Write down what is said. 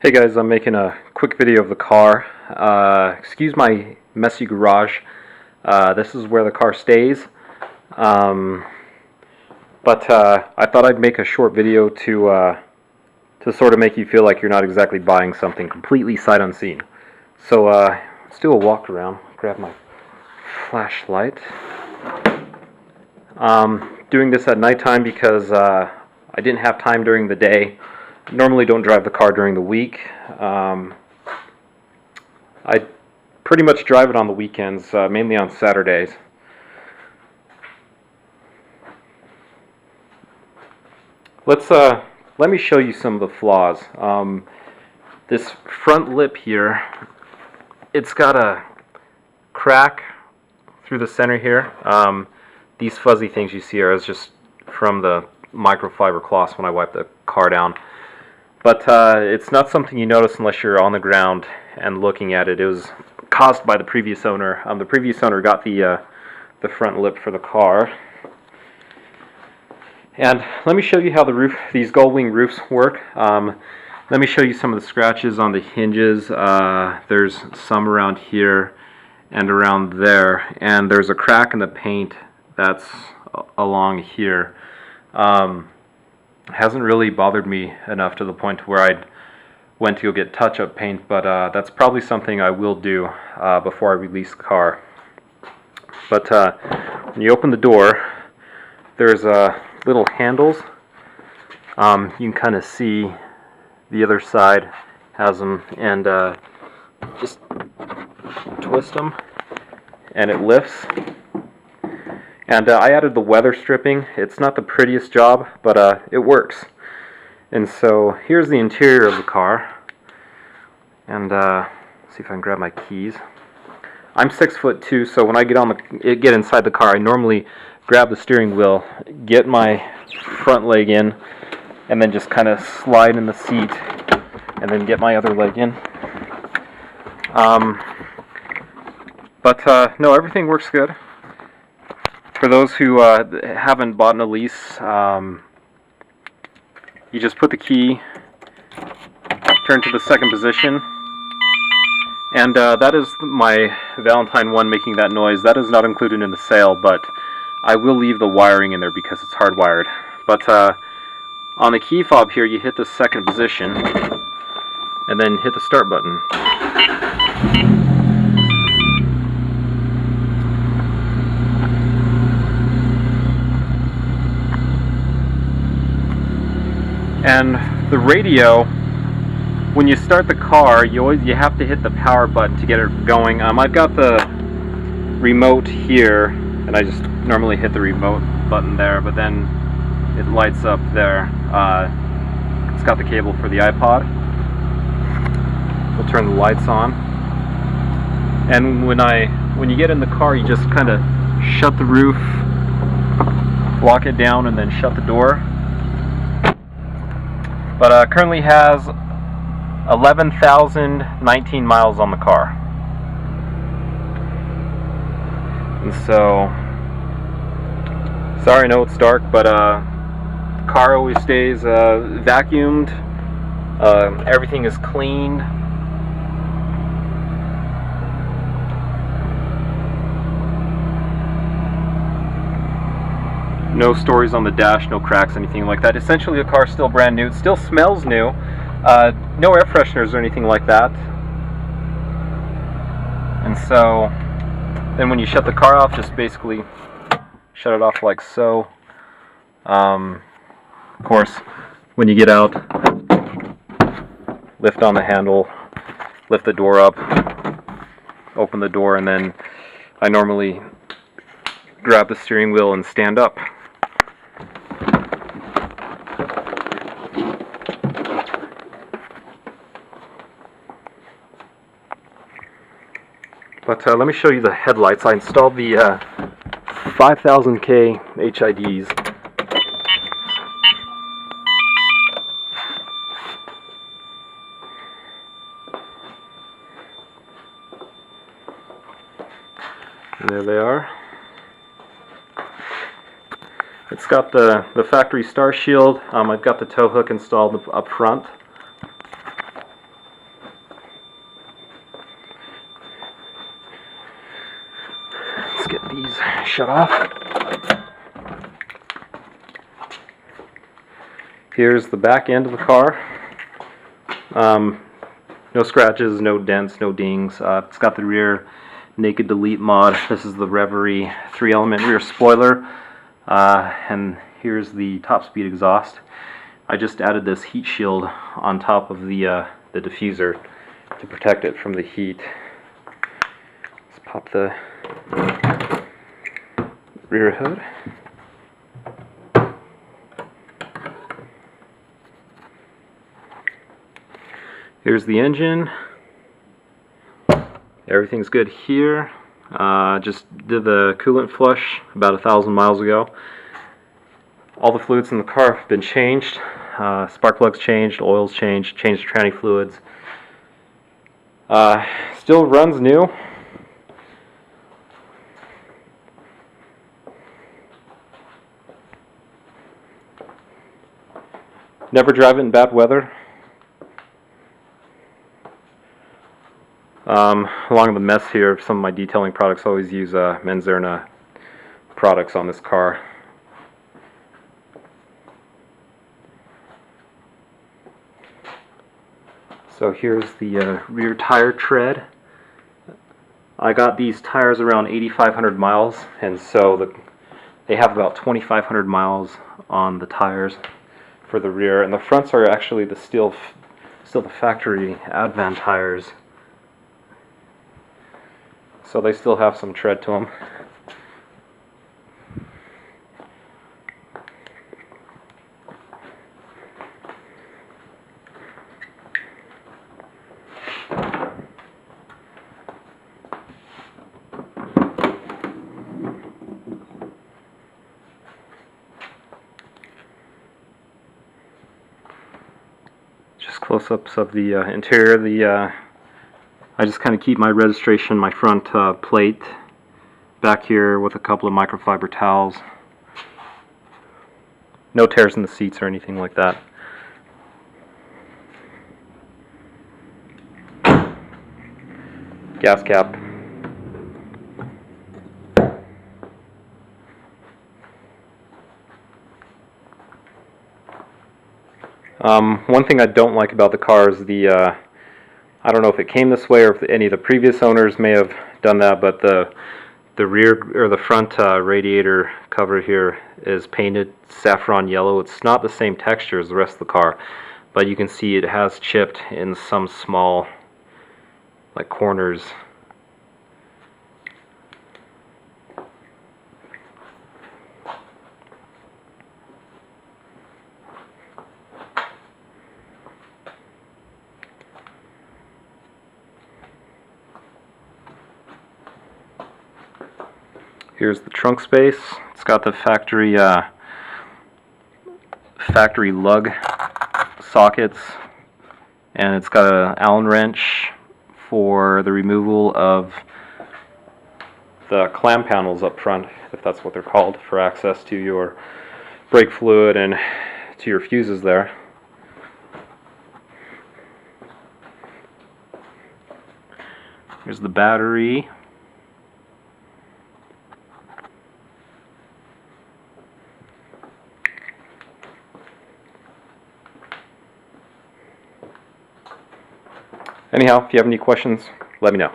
Hey guys, I'm making a quick video of the car. Excuse my messy garage. This is where the car stays. But I thought I'd make a short video to sort of make you feel like you're not exactly buying something completely sight unseen. So let's do a walk around. Grab my flashlight. Doing this at nighttime because I didn't have time during the day. Normally don't drive the car during the week. I pretty much drive it on the weekends, mainly on Saturdays. Let me show you some of the flaws. This front lip here, it's got a crack through the center here. These fuzzy things you see are just from the microfiber cloths when I wipe the car down. But it's not something you notice unless you're on the ground and looking at it. It was caused by the previous owner. The previous owner got the front lip for the car. And let me show you how these gull wing roofs work. Let me show you some of the scratches on the hinges. There's some around here and around there. And there's a crack in the paint that's along here. Hasn't really bothered me enough to the point where I went to go get touch-up paint, but that's probably something I will do before I release the car. But when you open the door, there's little handles. You can kind of see the other side has them, and just twist them and it lifts. And I added the weather stripping. It's not the prettiest job, but it works. And so here's the interior of the car. And see if I can grab my keys. I'm 6'2", so when I get inside the car, I normally grab the steering wheel, get my front leg in, and then just kind of slide in the seat, and then get my other leg in. No, everything works good. For those who haven't bought an Elise, you just put the key, turn to the second position, and that is my Valentine 1 making that noise. That is not included in the sale, but I will leave the wiring in there because it's hardwired. But on the key fob here, you hit the second position, and then hit the start button. And the radio, when you start the car, you have to hit the power button to get it going. I've got the remote here, and I just normally hit the remote button there, but then it lights up there. It's got the cable for the iPod. We'll turn the lights on. And when you get in the car, you just kind of shut the roof, lock it down, and then shut the door. But currently has 11,019 miles on the car. And so, sorry, I know it's dark, but the car always stays vacuumed. Everything is cleaned. No stories on the dash, no cracks, anything like that. Essentially, the car's still brand new. It still smells new. No air fresheners or anything like that. And so, then when you shut the car off, just basically shut it off like so. Of course, when you get out, lift on the handle, lift the door up, open the door, and then I normally grab the steering wheel and stand up. But let me show you the headlights. I installed the 5000K HIDs. And there they are. It's got the factory star shield. I've got the tow hook installed up front. shut off. Here's the back end of the car. No scratches, no dents, no dings. It's got the rear naked delete mod. This is the Reverie 3-element rear spoiler. And here's the top speed exhaust. I just added this heat shield on top of the diffuser to protect it from the heat. Let's pop the rear hood. Here's the engine. Everything's good here. Just did the coolant flush about 1,000 miles ago. All the fluids in the car have been changed. Spark plugs changed, oils changed, changed tranny fluids. Still runs new. Never drive it in bad weather. Along with the mess here, some of my detailing products always use Menzerna products on this car. So here's the rear tire tread. I got these tires around 8,500 miles, and so they have about 2,500 miles on the tires for the rear, and the fronts are actually still the factory Advan tires. So they still have some tread to them. Just close-ups of the interior. I just kind of keep my registration, my front plate back here with a couple of microfiber towels. No tears in the seats or anything like that. Gas cap. One thing I don't like about the car is I don't know if it came this way or if any of the previous owners may have done that, but the rear or the front radiator cover here is painted saffron yellow. It's not the same texture as the rest of the car, but you can see it has chipped in some small corners. Here's the trunk space. It's got the factory lug sockets, and it's got an Allen wrench for the removal of the clam panels up front, if that's what they're called, for access to your brake fluid and to your fuses there. Here's the battery. Anyhow, if you have any questions, let me know.